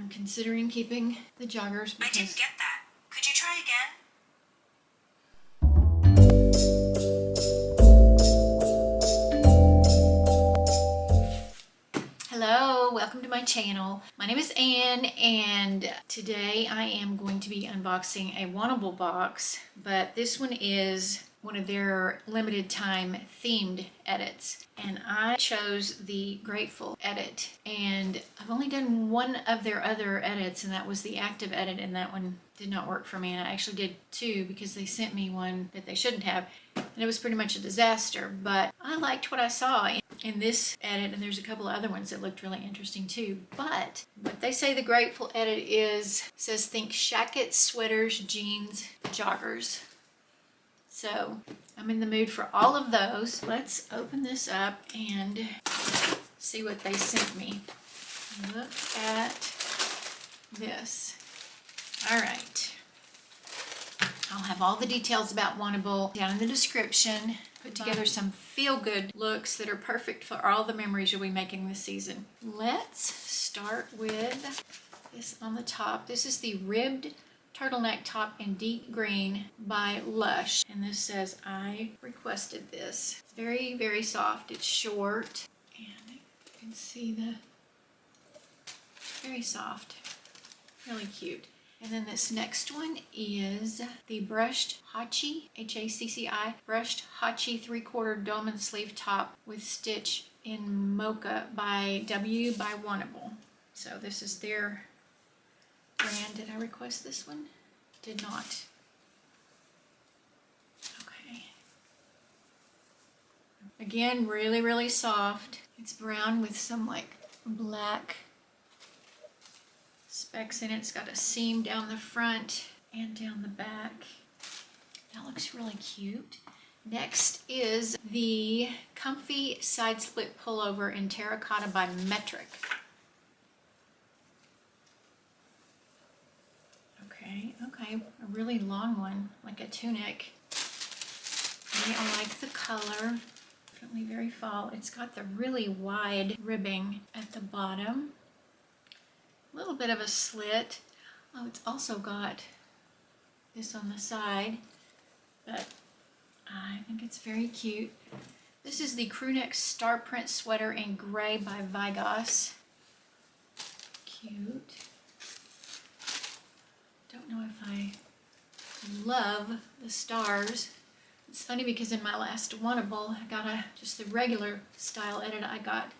I'm considering keeping the joggers because I didn't get that. Could you try again? Hello, welcome to my channel. My name is Anne, and today I am going to be unboxing a Wantable box, but this one is one of their limited time themed edits, and I chose the Grateful edit, and I've only done one of their other edits, and that was the active edit, and that one did not work for me, and I actually did two because they sent me one that they shouldn't have, and it was pretty much a disaster, but I liked what I saw in this edit, and there's a couple of other ones that looked really interesting too. But what they say the Grateful edit says think shackets, sweaters, jeans, joggers. So I'm in the mood for all of those. Let's open this up and see what they sent me. Look at this. All right. I'll have all the details about Wantable down in the description. Put together some feel-good looks that are perfect for all the memories you'll be making this season. Let's start with this on the top. This is the ribbed turtleneck top in deep green by Lush. And this says, I requested this. It's very, very soft. It's short. And you can see very soft. Really cute. And then this next one is the brushed Hachi, H-A-C-C-I, brushed Hachi 3/4 dome and sleeve top with stitch in Mocha by W by Wantable. So this is their brand. Did I request this one? Did not. Okay. Again, really, really soft. It's brown with some like black specks in it. It's got a seam down the front and down the back. That looks really cute. Next is the comfy side split pullover in terracotta by Metric. Okay, a really long one, like a tunic. I like the color. Definitely very fall. It's got the really wide ribbing at the bottom. A little bit of a slit. Oh, it's also got this on the side, but I think it's very cute. This is the crewneck star print sweater in gray by Vigoss. Cute. Don't know if I love the stars. It's funny because in my last Wantable, I got just the regular style edit. I got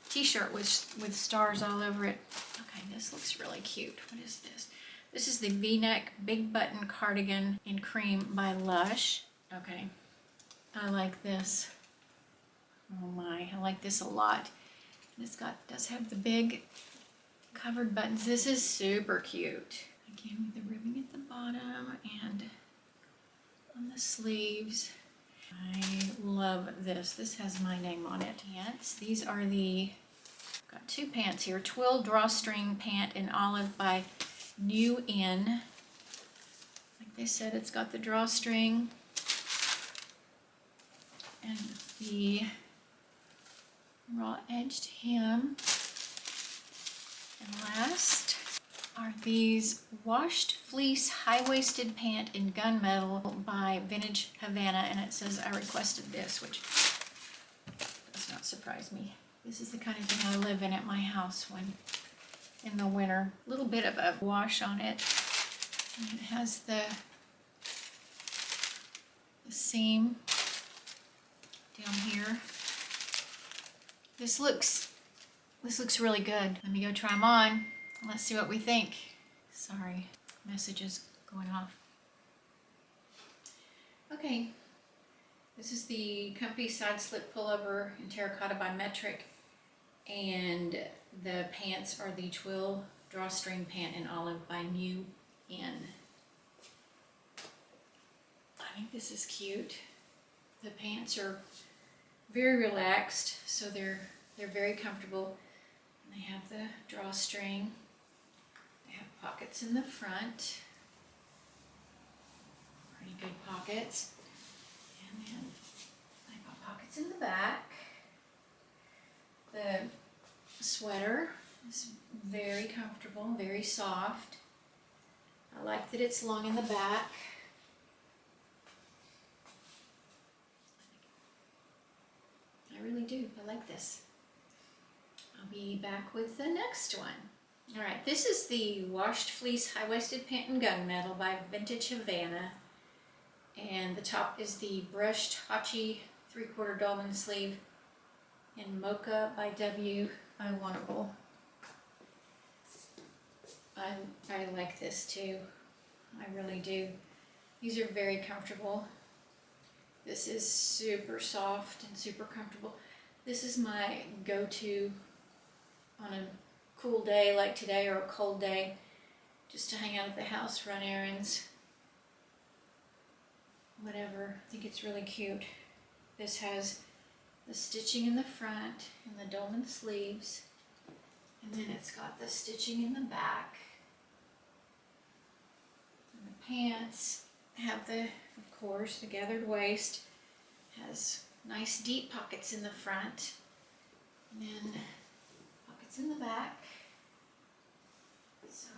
t-shirt with stars all over it. Okay, this looks really cute. What is this? This is the V-neck big button cardigan in cream by Lush. Okay, I like this. Oh my, I like this a lot. It's does have the big covered buttons. This is super cute. Again, with the ribbing at the bottom and on the sleeves. I love this. This has my name on it. Pants. These are got two pants here. Twill drawstring pant in olive by New In. Like they said, it's got the drawstring and the raw edged hem. And last are these washed fleece high-waisted pant in gunmetal by Vintage Havana, and it says I requested this, which does not surprise me. This is the kind of thing I live in at my house when in the winter. A little bit of a wash on it. And it has the seam down here. This looks really good. Let me go try them on. Let's see what we think. Sorry, messages going off. Okay, this is the comfy side slip pullover in terracotta by Metric, and the pants are the twill drawstring pant in olive by New In. I think this is cute. The pants are very relaxed, so they're very comfortable. And they have the drawstring. They have pockets in the front. Pretty good pockets. And then they've got pockets in the back. The sweater It's very comfortable, very soft. I like that it's long in the back. I really do. I like this. I'll be back with the next one. All right, this is the Washed Fleece High-Waisted Pant and Gunmetal by Vintage Havana. And the top is the Brushed Hachi 3/4 dolman sleeve in Mocha by W by Wantable. I like this too. I really do. These are very comfortable. This is super soft and super comfortable. This is my go-to on a cool day like today or a cold day, just to hang out at the house, run errands, whatever. I think it's really cute. This has the stitching in the front and the dolman sleeves, and then it's got the stitching in the back. And the pants have the, of course, the gathered waist, has nice deep pockets in the front, and then pockets in the back. So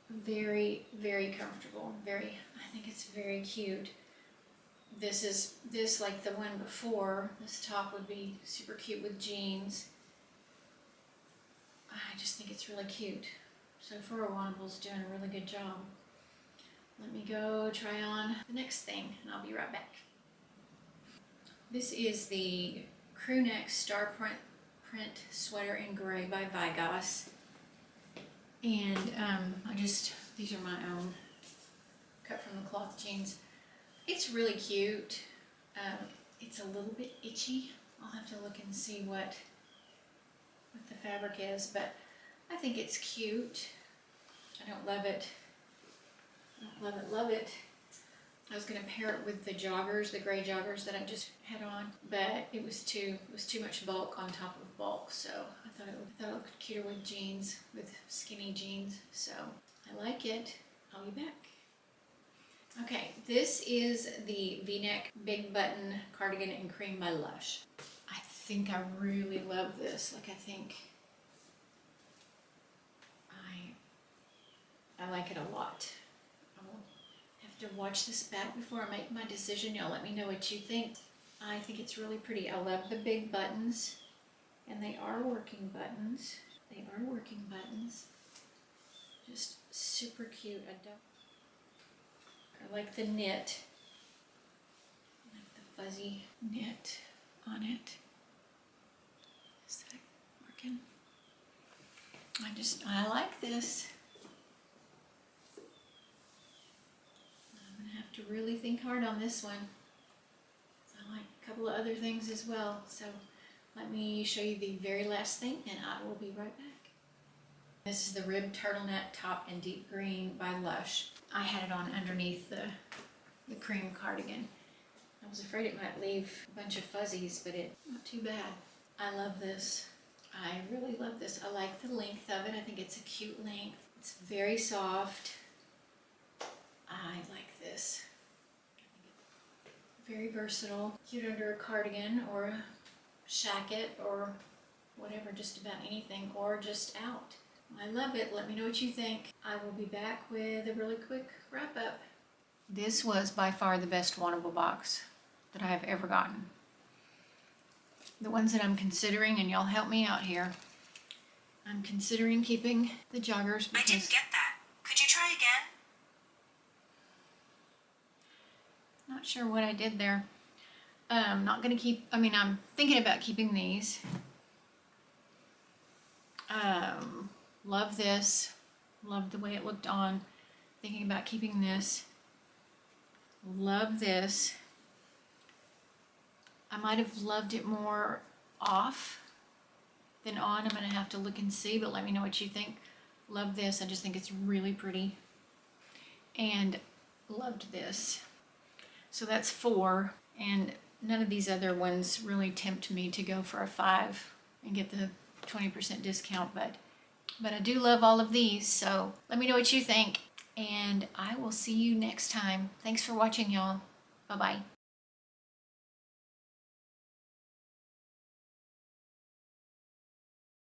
very, very comfortable. I think it's very cute. This like the one before, this top would be super cute with jeans. I just think it's really cute. So Fur Wantable's doing a really good job. Let me go try on the next thing and I'll be right back. This is the crew neck star print sweater in gray by Vigoss. And these are my own cut from the cloth jeans. It's really cute. It's a little bit itchy. I'll have to look and see what the fabric is, but I think it's cute. I don't love it. Love it. I was gonna pair it with the joggers, the gray joggers that I just had on, but it was too much bulk on top of bulk, so I thought it looked cuter with jeans, with skinny jeans. So I like it. I'll be back. Okay, this is the V-neck big button cardigan in cream by Lush. I think I really love this. Like, I think I like it a lot. I'll have to watch this back before I make my decision. Y'all let me know what you think. I think it's really pretty. I love the big buttons, and they are working buttons. Just super cute. I like the knit. I like the fuzzy knit on it. Is that working? I like this. I'm gonna have to really think hard on this one. I like a couple of other things as well. So let me show you the very last thing and I will be right back. This is the ribbed turtleneck top in deep green by Lush. I had it on underneath the cream cardigan. I was afraid it might leave a bunch of fuzzies, but not too bad. I love this. I really love this. I like the length of it. I think it's a cute length. It's very soft. I like this. Very versatile. Cute under a cardigan or a shacket or whatever, just about anything, or just out. I love it. Let me know what you think. I will be back with a really quick wrap up. This was by far the best Wantable box that I have ever gotten. The ones that I'm considering, and y'all help me out here, I'm considering keeping the joggers because I didn't get that. Could you try again? not sure what I did there. I'm thinking about keeping these. Love this. Love the way it looked on. Thinking about keeping this. Love this. I might have loved it more off than on. I'm going to have to look and see, but let me know what you think. Love this. I just think it's really pretty. And loved this. So that's 4. And none of these other ones really tempt me to go for a 5 and get the 20% discount, but I do love all of these. So let me know what you think, and I will see you next time. Thanks for watching, y'all. Bye-bye.